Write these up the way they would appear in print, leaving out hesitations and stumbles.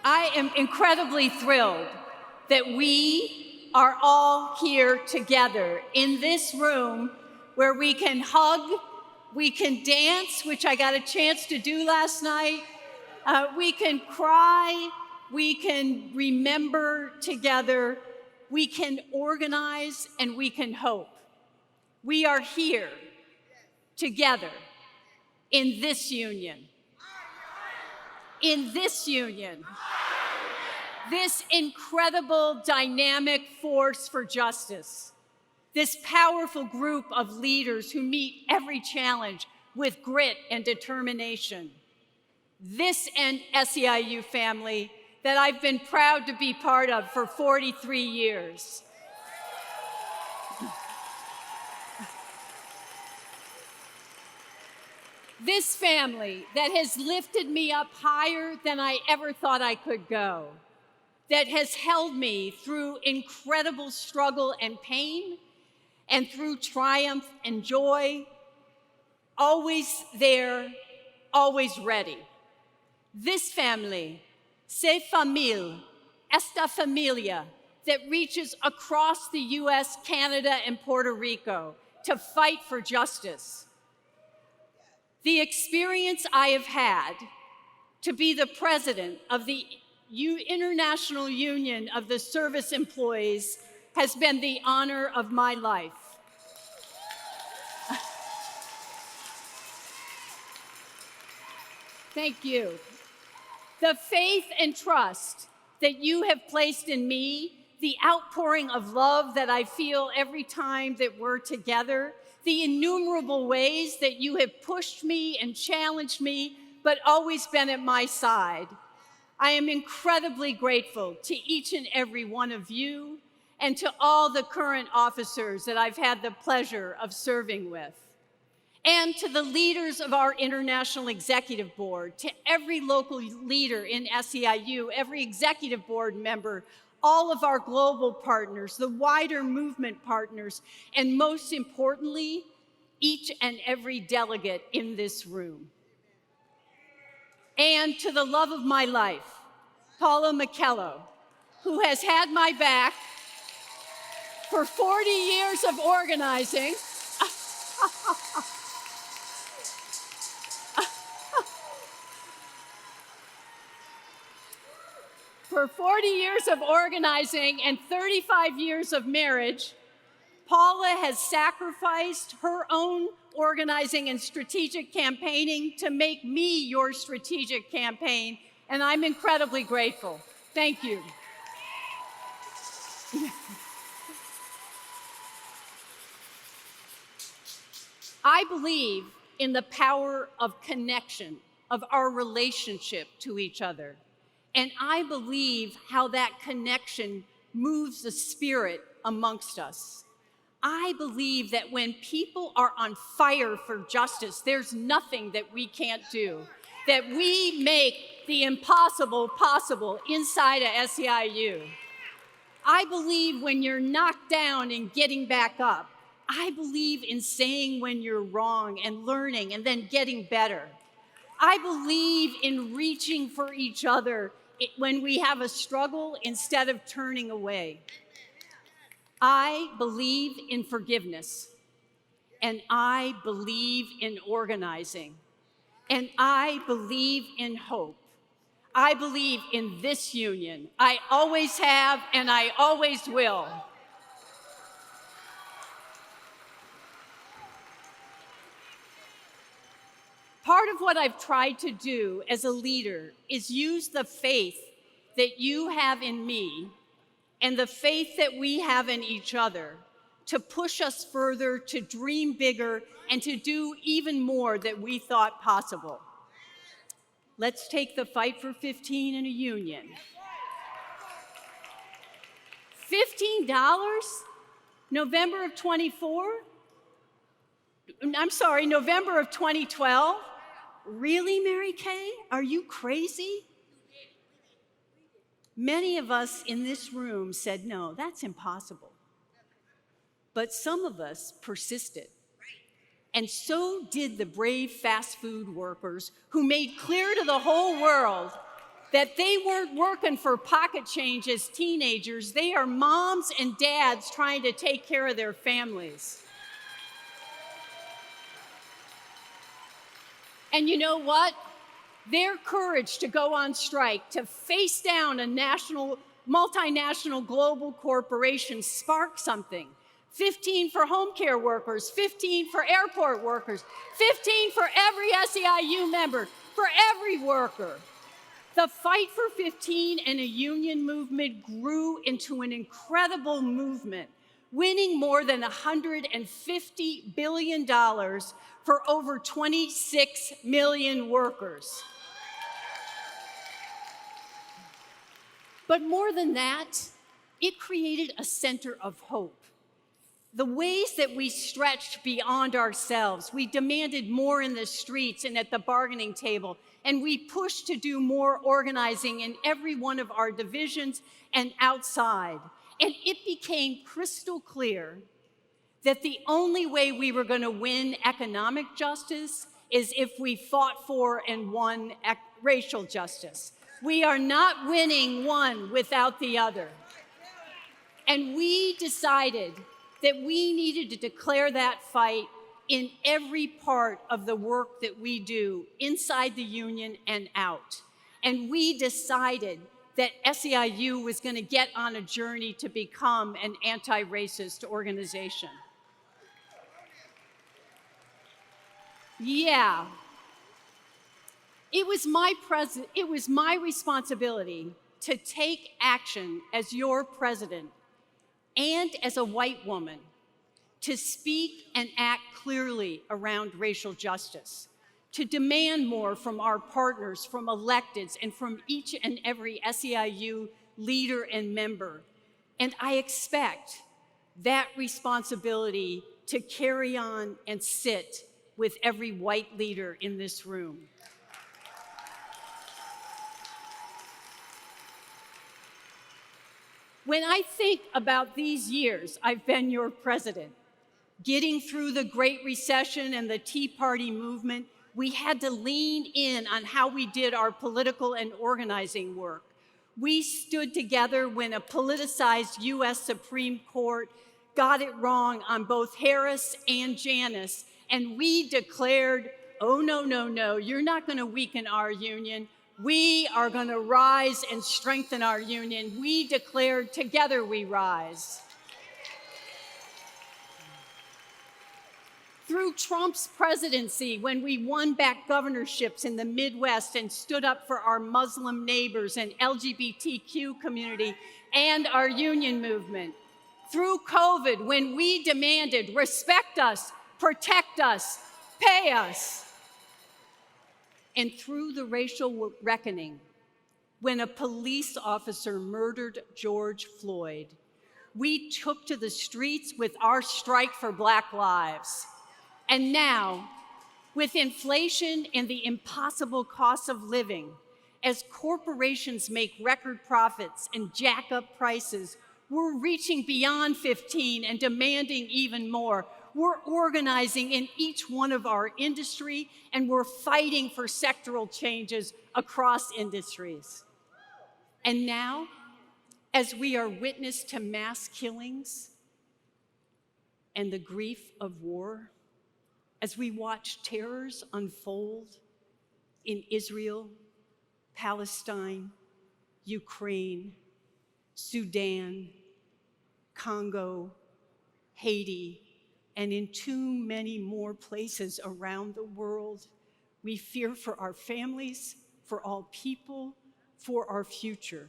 I am incredibly thrilled that we are all here together in this room where we can hug, we can dance, which I got a chance to do last night, we can cry, we can remember together, we can organize, and we can hope. We are here together in this union. In this union. This incredible dynamic force for justice. This powerful group of leaders who meet every challenge with grit and determination. This and SEIU family that I've been proud to be part of for 43 years. This family that has lifted me up higher than I ever thought I could go, that has held me through incredible struggle and pain, and through triumph and joy, always there, always ready. This family, cette famille, esta familia, that reaches across the US, Canada, and Puerto Rico to fight for justice. The experience I have had to be the president of the International Union of the Service Employees has been the honor of my life. Thank you. The faith and trust that you have placed in me, the outpouring of love that I feel every time that we're together, the innumerable ways that you have pushed me and challenged me, but always been at my side. I am incredibly grateful to each and every one of you and to all the current officers that I've had the pleasure of serving with. And to the leaders of our International Executive Board, to every local leader in SEIU, every executive board member, all of our global partners, the wider movement partners, and most importantly, each and every delegate in this room. And to the love of my life, Paula McKellow, who has had my back for 40 years of organizing. For 40 years of organizing and 35 years of marriage, Paula has sacrificed her own organizing and strategic campaigning to make me your strategic campaign, and I'm incredibly grateful. Thank you. I believe in the power of connection, of our relationship to each other. And I believe how that connection moves the spirit amongst us. I believe that when people are on fire for justice, there's nothing that we can't do, that we make the impossible possible inside of SEIU. I believe when you're knocked down and getting back up. I believe in saying when you're wrong and learning and then getting better. I believe in reaching for each other when we have a struggle instead of turning away. I believe in forgiveness, and I believe in organizing, and I believe in hope. I believe in this union. I always have, and I always will. Part of what I've tried to do as a leader is use the faith that you have in me and the faith that we have in each other to push us further, to dream bigger, and to do even more that we thought possible. Let's take the fight for 15 in a union. $15? November of 2012? Really, Mary Kay? Are you crazy? Many of us in this room said, no, that's impossible. But some of us persisted. And so did the brave fast food workers who made clear to the whole world that they weren't working for pocket change as teenagers. They are moms and dads trying to take care of their families. And you know what? Their courage to go on strike, to face down a multinational global corporation sparked something. 15 for home care workers, 15 for airport workers, 15 for every SEIU member, for every worker. The fight for 15 and a union movement grew into an incredible movement, winning more than $150 billion for over 26 million workers. But more than that, it created a center of hope. The ways that we stretched beyond ourselves, we demanded more in the streets and at the bargaining table, and we pushed to do more organizing in every one of our divisions and outside. And it became crystal clear that the only way we were going to win economic justice is if we fought for and won racial justice. We are not winning one without the other. And we decided that we needed to declare that fight in every part of the work that we do, inside the union and out. And we decided that SEIU was going to get on a journey to become an anti-racist organization. Yeah. It was my responsibility to take action as your president and as a white woman to speak and act clearly around racial justice, to demand more from our partners, from electeds, and from each and every SEIU leader and member. And I expect that responsibility to carry on and sit with every white leader in this room. When I think about these years I've been your president, getting through the Great Recession and the Tea Party movement, we had to lean in on how we did our political and organizing work. We stood together when a politicized U.S. Supreme Court got it wrong on both Harris and Janus, and we declared, oh, no, no, no, you're not going to weaken our union. We are going to rise and strengthen our union. We declared, together we rise. Through Trump's presidency, when we won back governorships in the Midwest and stood up for our Muslim neighbors and LGBTQ community and our union movement. Through COVID, when we demanded respect us, protect us, pay us. And through the racial reckoning, when a police officer murdered George Floyd, we took to the streets with our strike for Black lives. And now, with inflation and the impossible cost of living, as corporations make record profits and jack up prices, we're reaching beyond 15 and demanding even more. We're organizing in each one of our industry, and we're fighting for sectoral changes across industries. And now, as we are witness to mass killings and the grief of war, as we watch terrors unfold in Israel, Palestine, Ukraine, Sudan, Congo, Haiti, and in too many more places around the world, we fear for our families, for all people, for our future.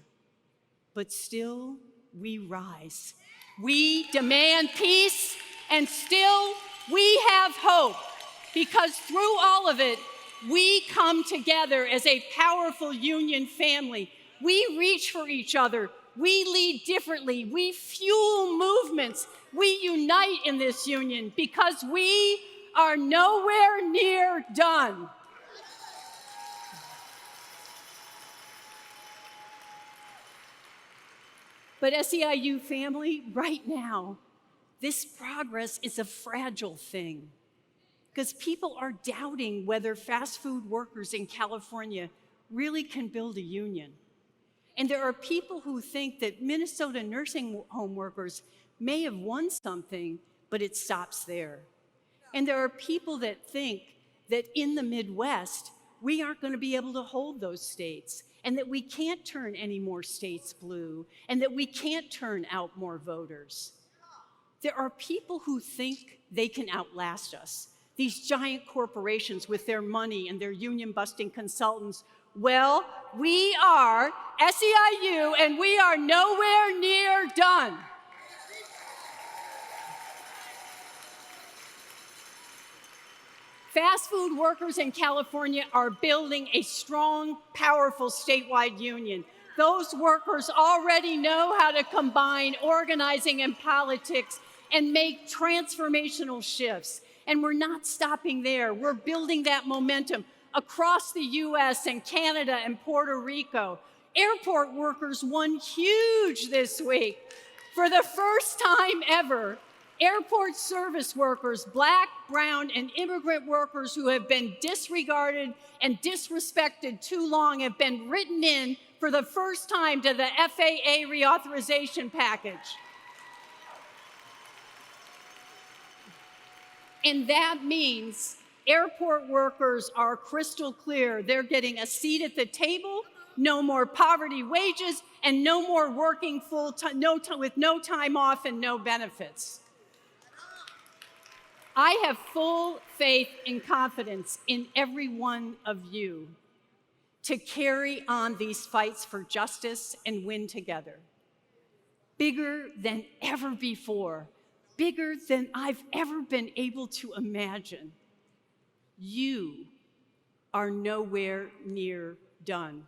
But still, we rise. We demand peace, and still we have hope, because through all of it, we come together as a powerful union family. We reach for each other. We lead differently. We fuel movements. We unite in this union because we are nowhere near done. But SEIU family, right now, this progress is a fragile thing because people are doubting whether fast food workers in California really can build a union. And there are people who think that Minnesota nursing home workers may have won something, but it stops there. And there are people that think that in the Midwest, we aren't going to be able to hold those states, and that we can't turn any more states blue, and that we can't turn out more voters. There are people who think they can outlast us. These giant corporations with their money and their union-busting consultants. Well, we are SEIU, and we are nowhere near done. Fast food workers in California are building a strong, powerful statewide union. Those workers already know how to combine organizing and politics and make transformational shifts. And we're not stopping there. We're building that momentum across the US and Canada and Puerto Rico. Airport workers won huge this week. For the first time ever, airport service workers, Black, brown, and immigrant workers who have been disregarded and disrespected too long have been written in for the first time to the FAA reauthorization package. And that means airport workers are crystal clear. They're getting a seat at the table, no more poverty wages, and no more working full-time, with no time off and no benefits. I have full faith and confidence in every one of you to carry on these fights for justice and win together. Bigger than ever before, bigger than I've ever been able to imagine. You are nowhere near done.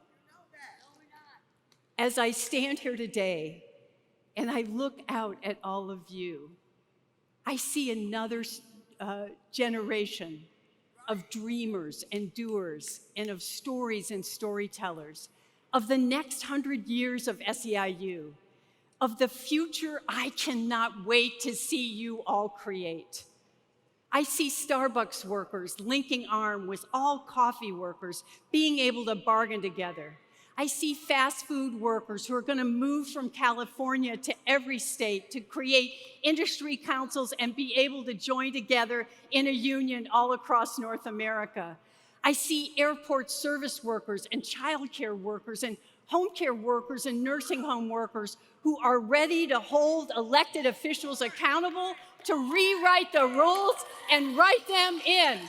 As I stand here today and I look out at all of you, I see another generation of dreamers and doers and of stories and storytellers, of the next 100 years of SEIU, of the future I cannot wait to see you all create. I see Starbucks workers linking arms with all coffee workers, being able to bargain together. I see fast food workers who are going to move from California to every state to create industry councils and be able to join together in a union all across North America. I see airport service workers and childcare workers and home care workers and nursing home workers who are ready to hold elected officials accountable, to rewrite the rules and write them in.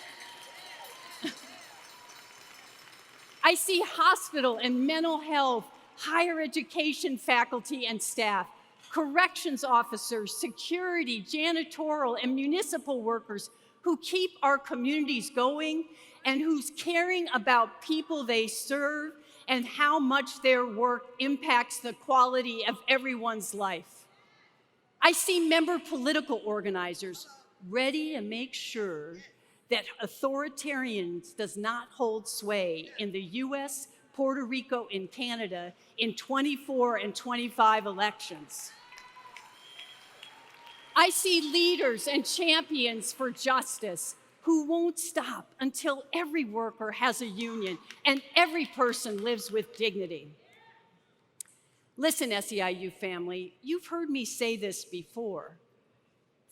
I see hospital and mental health, higher education faculty and staff, corrections officers, security, janitorial, and municipal workers who keep our communities going and who's caring about people they serve and how much their work impacts the quality of everyone's life. I see member political organizers ready to make sure that authoritarians does not hold sway in the US, Puerto Rico, and Canada in 24 and 25 elections. I see leaders and champions for justice who won't stop until every worker has a union and every person lives with dignity. Listen, SEIU family, you've heard me say this before.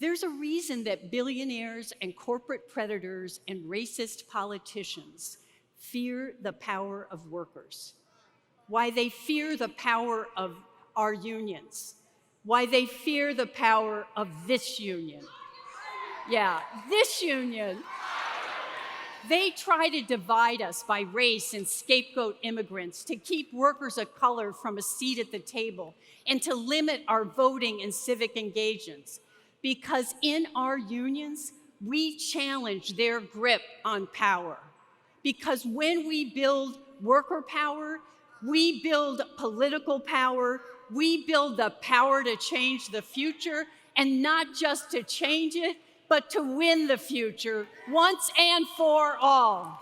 There's a reason that billionaires and corporate predators and racist politicians fear the power of workers, why they fear the power of our unions, why they fear the power of this union. Yeah, this union. They try to divide us by race and scapegoat immigrants, to keep workers of color from a seat at the table, and to limit our voting and civic engagements. Because in our unions, we challenge their grip on power. Because when we build worker power, we build political power, we build the power to change the future, and not just to change it, but to win the future once and for all.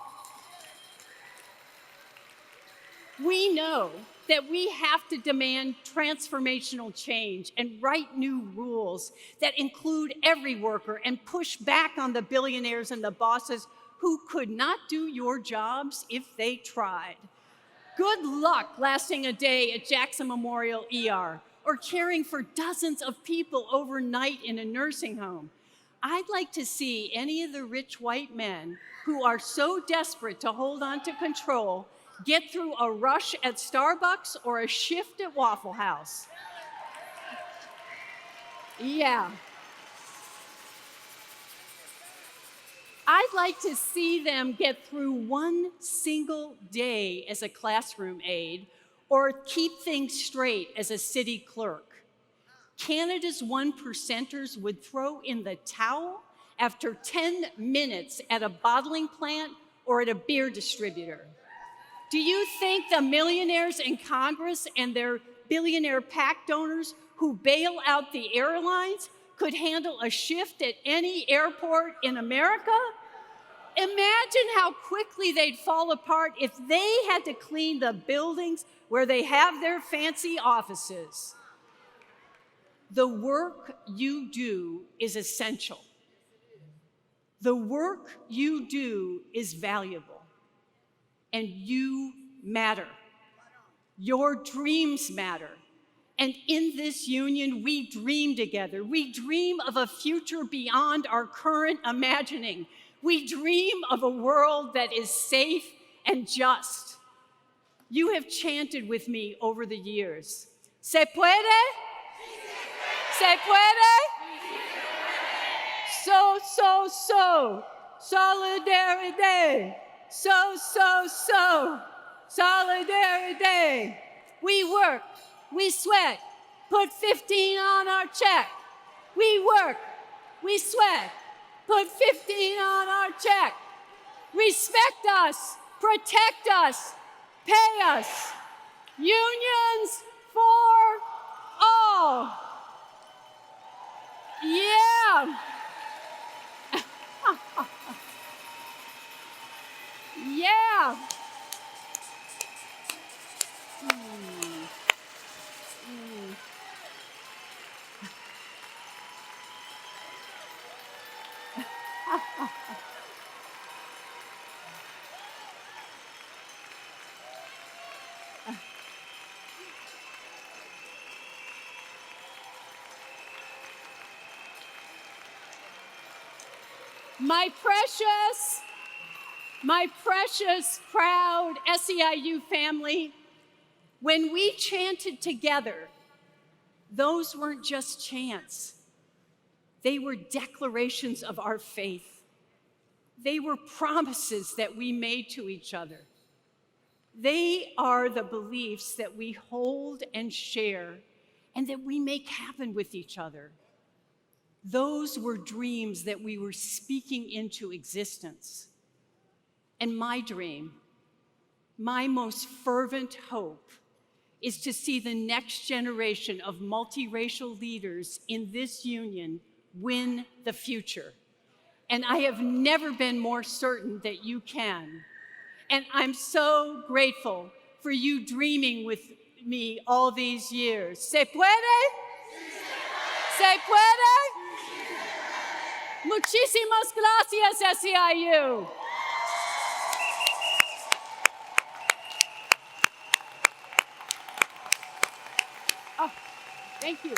We know that we have to demand transformational change and write new rules that include every worker and push back on the billionaires and the bosses who could not do your jobs if they tried. Good luck lasting a day at Jackson Memorial ER or caring for dozens of people overnight in a nursing home. I'd like to see any of the rich white men who are so desperate to hold on to control get through a rush at Starbucks or a shift at Waffle House. Yeah. I'd like to see them get through one single day as a classroom aide or keep things straight as a city clerk. Canada's 1%ers would throw in the towel after 10 minutes at a bottling plant or at a beer distributor. Do you think the millionaires in Congress and their billionaire PAC donors who bail out the airlines could handle a shift at any airport in America? Imagine how quickly they'd fall apart if they had to clean the buildings where they have their fancy offices. The work you do is essential. The work you do is valuable. And you matter. Your dreams matter. And in this union, we dream together. We dream of a future beyond our current imagining. We dream of a world that is safe and just. You have chanted with me over the years. ¿Se puede? ¿Se puede? So. Solidarity. So. Solidarity. We work, we sweat, put 15 on our check. We work, we sweat, put 15 on our check. Respect us, protect us, pay us. Unions for all. Yeah. Yeah. My precious, proud SEIU family, when we chanted together, those weren't just chants. They were declarations of our faith. They were promises that we made to each other. They are the beliefs that we hold and share and that we make happen with each other. Those were dreams that we were speaking into existence. And my dream, my most fervent hope, is to see the next generation of multiracial leaders in this union win the future. And I have never been more certain that you can. And I'm so grateful for you dreaming with me all these years. ¿Se puede? ¿Se puede? Muchísimas gracias, SEIU. Oh, thank you.